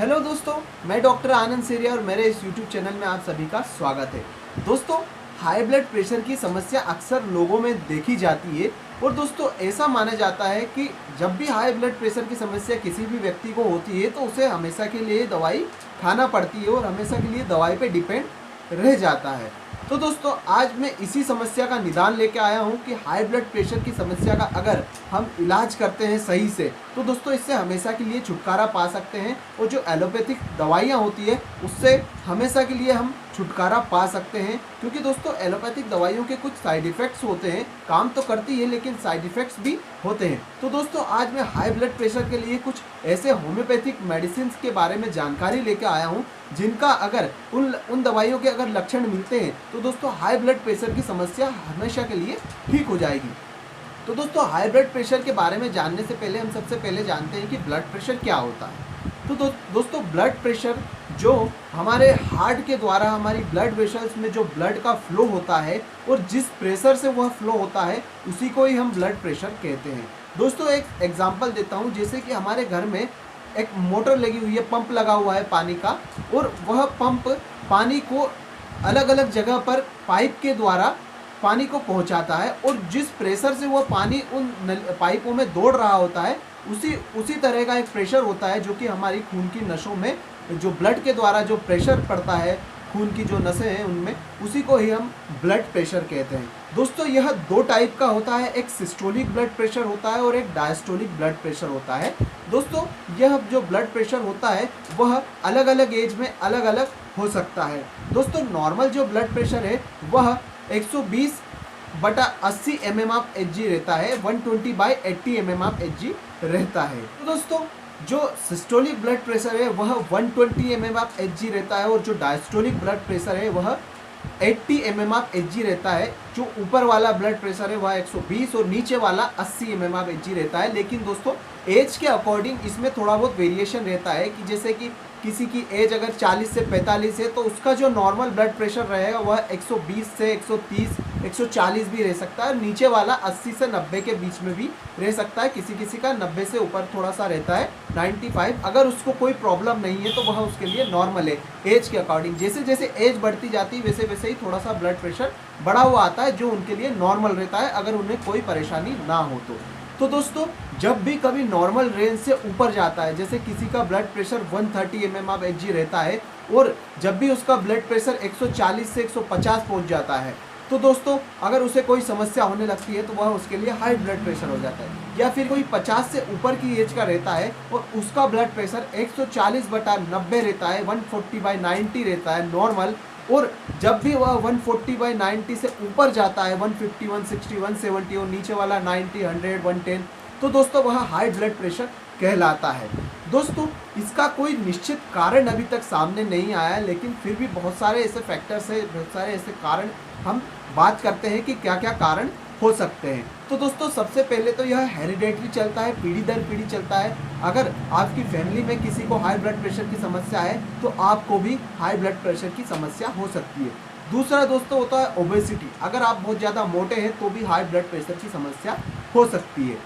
Hello दोस्तों, मैं doctor आनंद सेरिया और मेरे इस यूट्यूब चैनल में आप सभी का स्वागत है। दोस्तों, हाई ब्लड प्रेशर की समस्या अक्सर लोगों में देखी जाती है और दोस्तों ऐसा माना जाता है कि जब भी हाई ब्लड प्रेशर की समस्या किसी भी व्यक्ति को होती है तो उसे हमेशा के लिए दवाई खाना पड़ती है और हमेशा के लिए दवाई पे डिपेंड रह जाता है। तो दोस्तों आज मैं इसी समस्या का निदान लेके आया हूँ कि हाई ब्लड प्रेशर की समस्या का अगर हम इलाज करते हैं सही से तो दोस्तों इससे हमेशा के लिए छुटकारा पा सकते हैं और जो एलोपैथिक दवाइयाँ होती है उससे हमेशा के लिए हम छुटकारा पा सकते हैं। क्योंकि दोस्तों एलोपैथिक दवाइयों के कुछ साइड इफ़ेक्ट्स होते हैं, काम तो करती है लेकिन साइड इफ़ेक्ट्स भी होते हैं। तो दोस्तों आज मैं हाई ब्लड प्रेशर के लिए कुछ ऐसे होम्योपैथिक मेडिसिन के बारे में जानकारी लेकर आया हूँ जिनका अगर उन दवाइयों के अगर लक्षण मिलते हैं तो दोस्तों हाई ब्लड प्रेशर की समस्या हमेशा के लिए ठीक हो जाएगी। तो दोस्तों हाई ब्लड प्रेशर के बारे में जानने से पहले हम सबसे पहले जानते हैं कि ब्लड प्रेशर क्या होता है। तो दोस्तों ब्लड प्रेशर जो हमारे हार्ट के द्वारा हमारी ब्लड वेसल्स में जो ब्लड का फ्लो होता है और जिस प्रेशर से वह फ्लो होता है उसी को ही हम ब्लड प्रेशर कहते हैं। दोस्तों एक एग्जांपल देता हूँ, जैसे कि हमारे घर में एक मोटर लगी हुई है, पंप लगा हुआ है पानी का, और वह पंप पानी को अलग अलग जगह पर पाइप के द्वारा पानी को पहुंचाता है और जिस प्रेशर से वह पानी उन पाइपों में दौड़ रहा होता है उसी तरह का एक प्रेशर होता है जो कि हमारी खून की नसों में जो ब्लड के द्वारा जो प्रेशर पड़ता है, खून की जो नसें हैं उनमें, उसी को ही हम ब्लड प्रेशर कहते हैं। दोस्तों यह दो टाइप का होता है, एक सिस्टोलिक ब्लड प्रेशर होता है और एक डायस्टोलिक ब्लड प्रेशर होता है। दोस्तों यह जो ब्लड प्रेशर होता है वह अलग अलग एज में अलग अलग हो सकता है। दोस्तों नॉर्मल जो ब्लड प्रेशर है वह 120/80 mmHg रहता है, 120/80 mmHg रहता है। तो दोस्तों जो सिस्टोलिक ब्लड प्रेशर है वह 120 mmHg रहता है और जो डायस्टोलिक ब्लड प्रेशर है वह 80 mmHg रहता है। जो ऊपर वाला ब्लड प्रेशर है वह 120 और नीचे वाला 80 mmHg रहता है। लेकिन दोस्तों एज के अकॉर्डिंग इसमें थोड़ा बहुत वेरिएशन रहता है कि जैसे कि किसी की एज अगर 40 से 45 है तो उसका जो नॉर्मल ब्लड प्रेशर रहेगा वह 120 से 130 140 भी रह सकता है। नीचे वाला 80 से 90 के बीच में भी रह सकता है। किसी का 90 से ऊपर थोड़ा सा रहता है, 95। अगर उसको कोई प्रॉब्लम नहीं है तो वह उसके लिए नॉर्मल है एज के अकॉर्डिंग। जैसे जैसे एज बढ़ती जाती है वैसे वैसे ही थोड़ा सा ब्लड प्रेशर बढ़ा हुआ आता है जो उनके लिए नॉर्मल रहता है अगर उन्हें कोई परेशानी ना हो तो दोस्तों जब भी कभी नॉर्मल रेंज से ऊपर जाता है, जैसे किसी का ब्लड प्रेशर 130 mmHg रहता है और जब भी उसका ब्लड प्रेशर 140 से 150 पहुंच जाता है तो दोस्तों अगर उसे कोई समस्या होने लगती है तो वह उसके लिए हाई ब्लड प्रेशर हो जाता है। या फिर कोई 50 से ऊपर की एज का रहता है और उसका ब्लड प्रेशर 140/90 रहता है, 140/90 रहता है नॉर्मल, और जब भी वह 140/90 से ऊपर जाता है 150 160 170 और नीचे वाला 90 100 110 तो दोस्तों वह हाई ब्लड प्रेशर कहलाता है। दोस्तों इसका कोई निश्चित कारण अभी तक सामने नहीं आया है, लेकिन फिर भी बहुत सारे ऐसे फैक्टर्स है, बहुत सारे ऐसे कारण हम बात करते हैं कि क्या क्या कारण हो सकते हैं। तो दोस्तों सबसे पहले तो यह हेरिडेटरी चलता है, पीढ़ी दर पीढ़ी चलता है। अगर आपकी फैमिली में किसी को हाई ब्लड प्रेशर की समस्या है तो आपको भी हाई ब्लड प्रेशर की समस्या हो सकती है। दूसरा दोस्तों होता है ओबेसिटी, अगर आप बहुत ज़्यादा मोटे हैं तो भी हाई ब्लड प्रेशर की समस्या हो सकती है।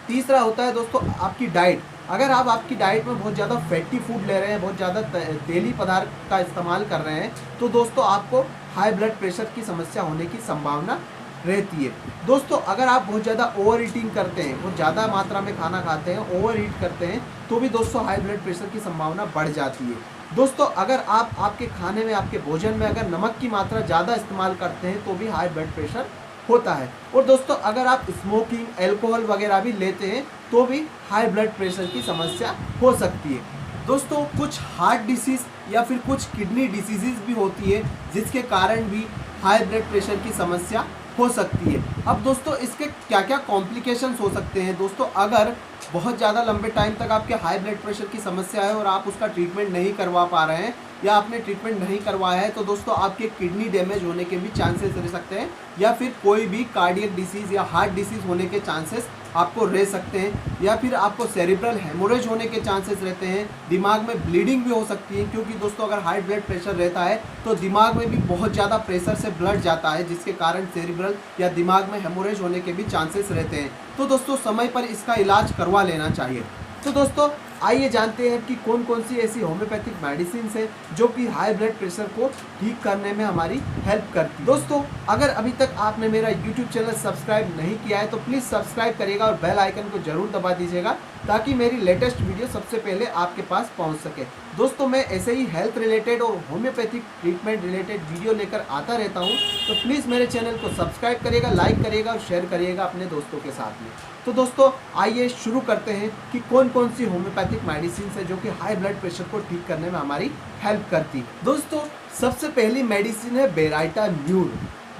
तीसरा होता है दोस्तों आपकी डाइट, अगर आप आपकी डाइट में बहुत ज़्यादा फैटी फूड ले रहे हैं, बहुत ज़्यादा तेली पदार्थ का इस्तेमाल कर रहे हैं तो दोस्तों आपको हाई ब्लड प्रेशर की समस्या होने की संभावना रहती है। दोस्तों अगर आप बहुत ज़्यादा ओवर ईटिंग करते हैं, बहुत ज़्यादा मात्रा में खाना खाते हैं, ओवर ईट करते हैं तो भी दोस्तों हाई ब्लड प्रेशर की संभावना बढ़ जाती है। दोस्तों अगर आप आपके खाने में, आपके भोजन में अगर नमक की मात्रा ज़्यादा इस्तेमाल करते हैं तो भी हाई ब्लड प्रेशर होता है। और दोस्तों अगर आप स्मोकिंग, अल्कोहल वगैरह भी लेते हैं तो भी हाई ब्लड प्रेशर की समस्या हो सकती है। दोस्तों कुछ हार्ट डिसीज़ या फिर कुछ किडनी डिसीज़ भी होती है जिसके कारण भी हाई ब्लड प्रेशर की समस्या हो सकती है। अब दोस्तों इसके क्या क्या कॉम्प्लिकेशंस हो सकते हैं। दोस्तों अगर बहुत ज़्यादा लंबे टाइम तक आपके हाई ब्लड प्रेशर की समस्या है और आप उसका ट्रीटमेंट नहीं करवा पा रहे हैं या आपने ट्रीटमेंट नहीं करवाया है तो दोस्तों आपके किडनी डैमेज होने के भी चांसेस रह सकते हैं या फिर कोई भी कार्डियक डिसीज़ या हार्ट डिसीज़ होने के चांसेस आपको रह सकते हैं, या फिर आपको सेरिब्रल हेमोरेज होने के चांसेस रहते हैं। दिमाग में ब्लीडिंग भी हो सकती है क्योंकि दोस्तों अगर हाई ब्लड प्रेशर रहता है तो दिमाग में भी बहुत ज़्यादा प्रेशर से ब्लड जाता है जिसके कारण सेरिब्रल या दिमाग में हेमोरेज होने के भी चांसेस रहते हैं। तो दोस्तों समय पर इसका इलाज करवा लेना चाहिए। तो दोस्तों आइए जानते हैं कि कौन कौन सी ऐसी होम्योपैथिक मेडिसिन है जो कि हाई ब्लड प्रेशर को ठीक करने में हमारी हेल्प करती है। दोस्तों, अगर अभी तक आपने मेरा यूट्यूब चैनल सब्सक्राइब नहीं किया है तो प्लीज़ सब्सक्राइब करिएगा और बेल आइकन को जरूर दबा दीजिएगा ताकि मेरी लेटेस्ट वीडियो सबसे पहले आपके पास पहुंच सके। दोस्तों, मैं ऐसे ही हेल्थ रिलेटेड और होम्योपैथिक ट्रीटमेंट रिलेटेड वीडियो लेकर आता रहता हूं, तो प्लीज़ मेरे चैनल को सब्सक्राइब करिएगा, लाइक करिएगा और शेयर करिएगा अपने दोस्तों के साथ में। तो दोस्तों, आइए शुरू करते हैं कि कौन कौन सी होम्योपैथिक मेडिसिन है जो कि हाई ब्लड प्रेशर को ठीक करने में हमारी हेल्प करती है। दोस्तों, सबसे पहली मेडिसिन है बेराइटा म्यूर।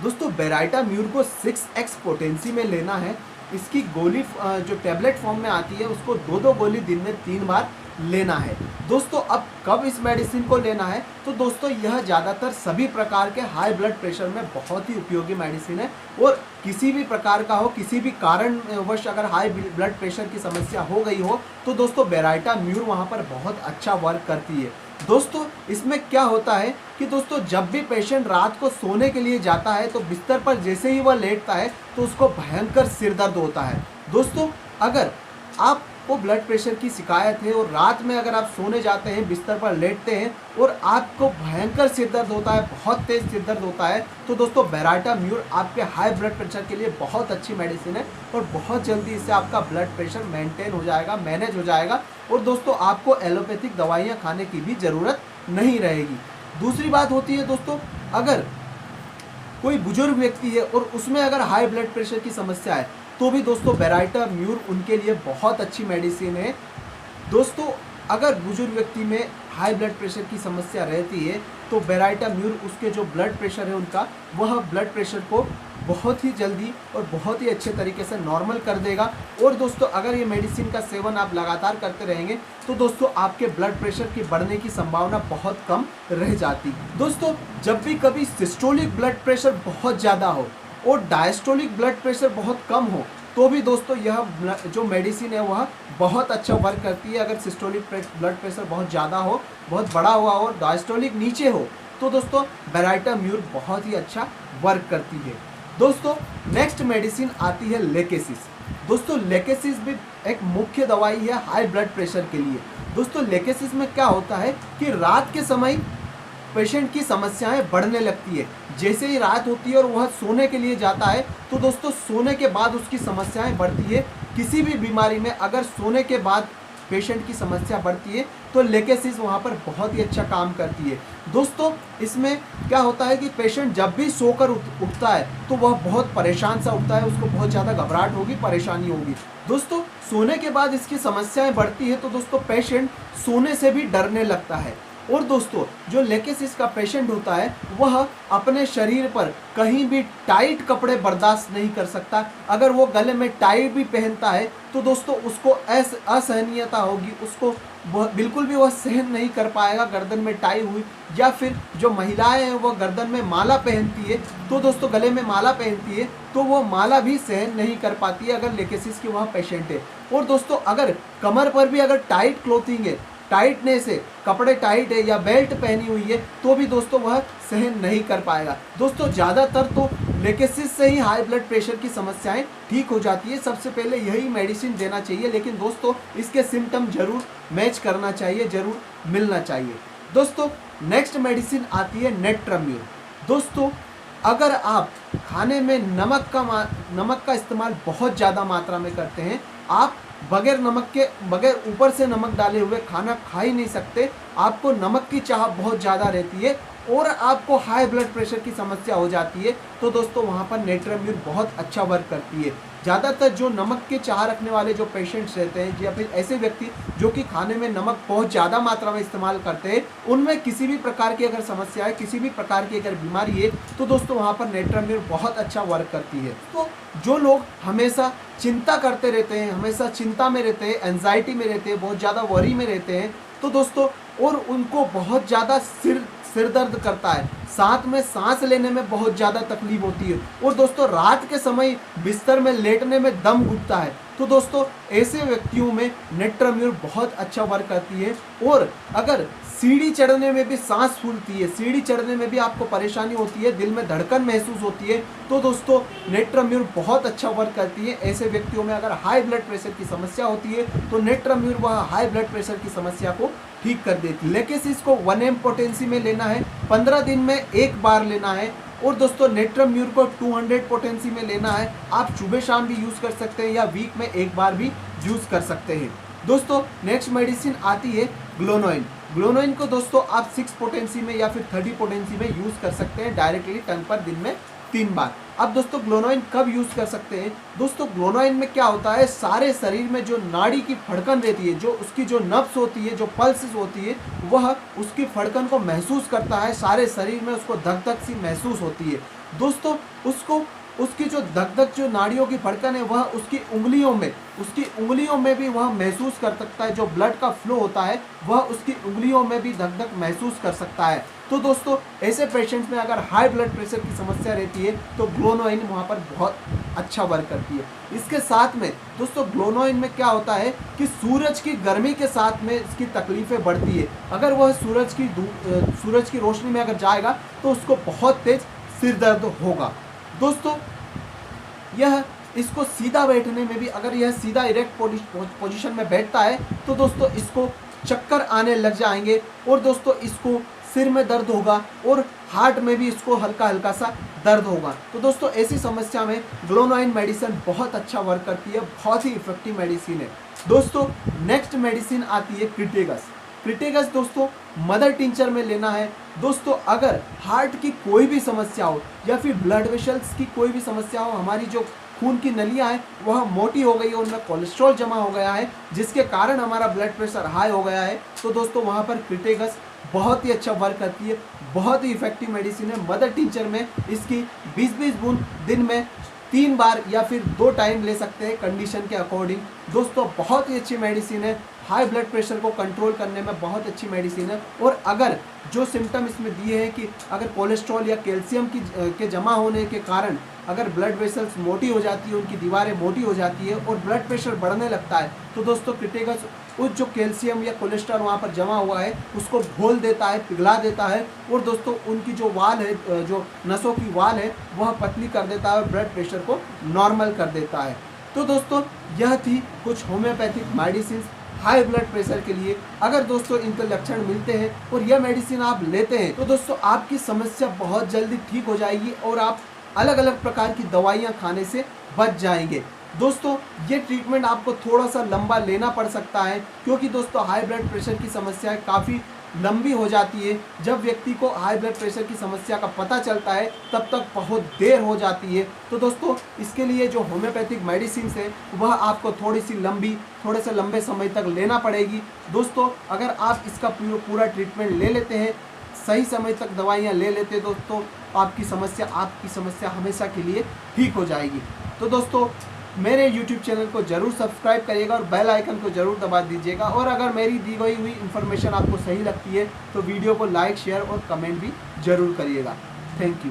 दोस्तों, बेराइटा म्यूर को 6x पोटेंसी में लेना है। इसकी गोली जो टैबलेट फॉर्म में आती है उसको 2-2 गोली दिन में 3 बार लेना है। दोस्तों, अब कब इस मेडिसिन को लेना है, तो दोस्तों यह ज़्यादातर सभी प्रकार के हाई ब्लड प्रेशर में बहुत ही उपयोगी मेडिसिन है और किसी भी प्रकार का हो, किसी भी कारणवश अगर हाई ब्लड प्रेशर की समस्या हो गई हो तो दोस्तों बेराइटा म्यूर वहाँ पर बहुत अच्छा वर्क करती है। दोस्तों, इसमें क्या होता है कि दोस्तों जब भी पेशेंट रात को सोने के लिए जाता है तो बिस्तर पर जैसे ही वह लेटता है तो उसको भयंकर सिर दर्द होता है। दोस्तों, अगर आपको ब्लड प्रेशर की शिकायत है और रात में अगर आप सोने जाते हैं, बिस्तर पर लेटते हैं और आपको भयंकर सिर दर्द होता है, बहुत तेज सिर दर्द होता है, तो दोस्तों बेराइटा म्यूर आपके हाई ब्लड प्रेशर के लिए बहुत अच्छी मेडिसिन है और बहुत जल्दी इससे आपका ब्लड प्रेशर मेंटेन हो जाएगा, मैनेज हो जाएगा और दोस्तों आपको एलोपैथिक दवाइयाँ खाने की भी ज़रूरत नहीं रहेगी। दूसरी बात होती है दोस्तों, अगर कोई बुजुर्ग व्यक्ति है और उसमें अगर हाई ब्लड प्रेशर की समस्या है तो भी दोस्तों बेराइटा म्यूर उनके लिए बहुत अच्छी मेडिसिन है। दोस्तों, अगर बुजुर्ग व्यक्ति में हाई ब्लड प्रेशर की समस्या रहती है तो बेराइटा म्यूर उसके जो ब्लड प्रेशर है उनका, वह ब्लड प्रेशर को बहुत ही जल्दी और बहुत ही अच्छे तरीके से नॉर्मल कर देगा। और दोस्तों, अगर ये मेडिसिन का सेवन आप लगातार करते रहेंगे तो दोस्तों आपके ब्लड प्रेशर की बढ़ने की संभावना बहुत कम रह जाती। दोस्तों, जब भी कभी सिस्टोलिक ब्लड प्रेशर बहुत ज़्यादा हो और डायस्टोलिक ब्लड प्रेशर बहुत कम हो तो भी दोस्तों यह जो मेडिसिन है वह बहुत अच्छा वर्क करती है। अगर सिस्टोलिक ब्लड प्रेशर बहुत ज़्यादा हो, बहुत बड़ा हुआ हो, डायस्टोलिक नीचे हो तो दोस्तों बेराइटा म्यूर बहुत ही अच्छा वर्क करती है। दोस्तों, नेक्स्ट मेडिसिन आती है लेकेसिस। दोस्तों, लेकेसिस भी एक मुख्य दवाई है हाई ब्लड प्रेशर के लिए। दोस्तों, लेकेसिस में क्या होता है कि रात के समय पेशेंट की समस्याएं बढ़ने लगती है। जैसे ही रात होती है और वह सोने के लिए जाता है तो दोस्तों सोने के बाद उसकी समस्याएं बढ़ती है। किसी भी बीमारी में अगर सोने के बाद पेशेंट की समस्या बढ़ती है तो लेकेसिस वहाँ पर बहुत ही अच्छा काम करती है। दोस्तों, इसमें क्या होता है कि पेशेंट जब भी सोकर उठता है तो वह बहुत परेशान सा उठता है, उसको बहुत ज़्यादा घबराहट होगी, परेशानी होगी। दोस्तों, सोने के बाद इसकी समस्याएं बढ़ती है तो दोस्तों पेशेंट सोने से भी डरने लगता है। और दोस्तों, जो लेकेसिस का पेशेंट होता है वह अपने शरीर पर कहीं भी टाइट कपड़े बर्दाश्त नहीं कर सकता। अगर वो गले में टाई भी पहनता है तो दोस्तों उसको असहनीयता होगी, उसको बिल्कुल भी वह सहन नहीं कर पाएगा गर्दन में टाई हुई। या फिर जो महिलाएं हैं वह गर्दन में माला पहनती है तो दोस्तों गले में माला पहनती है तो वो माला भी सहन नहीं कर पाती है अगर लेकेसिस की वह पेशेंट है। और दोस्तों, अगर कमर पर भी अगर टाइट क्लोथिंग है, टाइटनेस है, कपड़े टाइट है या बेल्ट पहनी हुई है तो भी दोस्तों वह सहन नहीं कर पाएगा। दोस्तों, ज़्यादातर तो लेकेसिस से ही हाई ब्लड प्रेशर की समस्याएं ठीक हो जाती है। सबसे पहले यही मेडिसिन देना चाहिए, लेकिन दोस्तों इसके सिम्टम जरूर मैच करना चाहिए, जरूर मिलना चाहिए। दोस्तों, नेक्स्ट मेडिसिन आती है नेट्राम्यूर। दोस्तों, अगर आप खाने में नमक का इस्तेमाल बहुत ज़्यादा मात्रा में करते हैं, आप बगैर ऊपर से नमक डाले हुए खाना खा ही नहीं सकते, आपको नमक की चाह बहुत ज़्यादा रहती है और आपको हाई ब्लड प्रेशर की समस्या हो जाती है तो दोस्तों वहाँ पर नेट्राम्यूर बहुत अच्छा वर्क करती है। ज़्यादातर जो नमक के चाह रखने वाले जो पेशेंट्स रहते हैं या फिर ऐसे व्यक्ति जो कि खाने में नमक बहुत ज़्यादा मात्रा में इस्तेमाल करते हैं, उनमें किसी भी प्रकार की अगर समस्या है, किसी भी प्रकार की अगर बीमारी है तो दोस्तों वहाँ पर नेट्राम्यूर बहुत अच्छा वर्क करती है। तो जो लोग हमेशा चिंता करते रहते हैं, हमेशा चिंता में रहते हैं, एंजाइटी में रहते हैं, बहुत ज़्यादा वरी में रहते हैं तो दोस्तों, और उनको बहुत ज़्यादा सिर दर्द करता है, साथ में सांस लेने में बहुत ज़्यादा तकलीफ होती है और दोस्तों रात के समय बिस्तर में लेटने में दम घुटता है तो दोस्तों ऐसे व्यक्तियों में नेट्राम्यूर बहुत अच्छा वर्क करती है। और अगर सीढ़ी चढ़ने में भी सांस फूलती है, सीढ़ी चढ़ने में भी आपको परेशानी होती है, दिल में धड़कन महसूस होती है, तो दोस्तों नेट्राम्यूर बहुत अच्छा वर्क करती है। ऐसे व्यक्तियों में अगर हाई ब्लड प्रेशर की समस्या होती है तो नेट्राम्यूर वह हाई ब्लड प्रेशर की समस्या को ठीक कर देती है। लेकिन इसको 1 mg पोटेंसी में लेना है, 15 दिन में एक बार लेना है। और दोस्तों नेट्राम्यूर को 200 पोटेंसी में लेना है। आप सुबह शाम भी यूज़ कर सकते हैं या वीक में एक बार भी यूज़ कर सकते हैं। दोस्तों नेक्स्ट मेडिसिन आती है ग्लोनोइन। ग्लोनोइन को दोस्तों आप 6 पोटेंसी में या फिर 30 पोटेंसी में यूज़ कर सकते हैं डायरेक्टली टंग पर दिन में 3 बार। अब दोस्तों ग्लोनोइन कब यूज़ कर सकते हैं? दोस्तों ग्लोनोइन में क्या होता है, सारे शरीर में जो नाड़ी की फड़कन रहती है, जो उसकी जो नब्स होती है, जो पल्सेस होती है, वह उसकी फड़कन को महसूस करता है। सारे शरीर में उसको धक धक सी महसूस होती है। दोस्तों उसकी जो धक धक जो नाड़ियों की फड़कन है वह उसकी उंगलियों में भी वह महसूस कर सकता है। जो ब्लड का फ्लो होता है वह उसकी उंगलियों में भी धक धक महसूस कर सकता है। तो दोस्तों ऐसे पेशेंट्स में अगर हाई ब्लड प्रेशर की समस्या रहती है तो ग्लोनोइन वहाँ पर बहुत अच्छा वर्क करती है। इसके साथ में दोस्तों ग्लोनोइन में क्या होता है कि सूरज की गर्मी के साथ में इसकी तकलीफ़ें बढ़ती है। अगर वह सूरज की रोशनी में अगर जाएगा तो उसको बहुत तेज सिर दर्द होगा। दोस्तों यह इसको सीधा बैठने में भी, अगर यह सीधा इरेक्ट पोजीशन में बैठता है तो दोस्तों इसको चक्कर आने लग जाएंगे और दोस्तों इसको सिर में दर्द होगा और हार्ट में भी इसको हल्का हल्का सा दर्द होगा। तो दोस्तों ऐसी समस्या में ग्लोनोइन मेडिसिन बहुत अच्छा वर्क करती है, बहुत ही इफेक्टिव मेडिसिन है। दोस्तों नेक्स्ट मेडिसिन आती है क्रिटेगस। क्रिटेगस दोस्तों मदर टिंचर में लेना है। दोस्तों अगर हार्ट की कोई भी समस्या हो या फिर ब्लड वेसल्स की कोई भी समस्या हो, हमारी जो खून की नलियां हैं वह मोटी हो गई है, उनमें कोलेस्ट्रॉल जमा हो गया है जिसके कारण हमारा ब्लड प्रेशर हाई हो गया है, तो दोस्तों वहाँ पर क्रिटेगस बहुत ही अच्छा वर्क करती है। बहुत ही इफेक्टिव मेडिसिन है। मदर टिंचर में इसकी 20-20 बूंद दिन में 3 बार या फिर 2 टाइम ले सकते हैं कंडीशन के अकॉर्डिंग। दोस्तों बहुत ही अच्छी मेडिसिन है, हाई ब्लड प्रेशर को कंट्रोल करने में बहुत अच्छी मेडिसिन है। और अगर जो सिम्टम इसमें दिए हैं कि अगर कोलेस्ट्रॉल या कैल्शियम के जमा होने के कारण अगर ब्लड वेसल्स मोटी हो जाती है, उनकी दीवारें मोटी हो जाती है और ब्लड प्रेशर बढ़ने लगता है, तो दोस्तों क्रिटेगस उस जो कैल्शियम या कोलेस्ट्रॉल वहाँ पर जमा हुआ है उसको घोल देता है, पिघला देता है और दोस्तों उनकी जो वाल है, जो नसों की वाल है वह पतली कर देता है और ब्लड प्रेशर को नॉर्मल कर देता है। तो दोस्तों यह थी कुछ homeopathic medicine high blood pressure के लिए। अगर दोस्तों इनके लक्षण मिलते हैं और यह मेडिसिन आप लेते हैं तो दोस्तों आपकी समस्या बहुत जल्दी ठीक हो जाएगी और आप अलग अलग प्रकार की दवाइयाँ खाने से बच जाएंगे। दोस्तों ये ट्रीटमेंट आपको थोड़ा सा लंबा लेना पड़ सकता है क्योंकि दोस्तों हाई ब्लड प्रेशर की समस्या काफ़ी लंबी हो जाती है। जब व्यक्ति को हाई ब्लड प्रेशर की समस्या का पता चलता है तब तक बहुत देर हो जाती है। तो दोस्तों इसके लिए जो होम्योपैथिक मेडिसिन है वह आपको थोड़े से लंबे समय तक लेना पड़ेगी। दोस्तों अगर आप इसका पूरा ट्रीटमेंट ले लेते हैं, सही समय तक दवाइयाँ ले लेते हैं, दोस्तों आपकी समस्या हमेशा के लिए ठीक हो जाएगी। तो दोस्तों मेरे YouTube चैनल को जरूर सब्सक्राइब करिएगा और बेल आइकन को जरूर दबा दीजिएगा। और अगर मेरी दी गई हुई इन्फॉर्मेशन आपको सही लगती है तो वीडियो को लाइक, शेयर और कमेंट भी जरूर करिएगा। Thank you.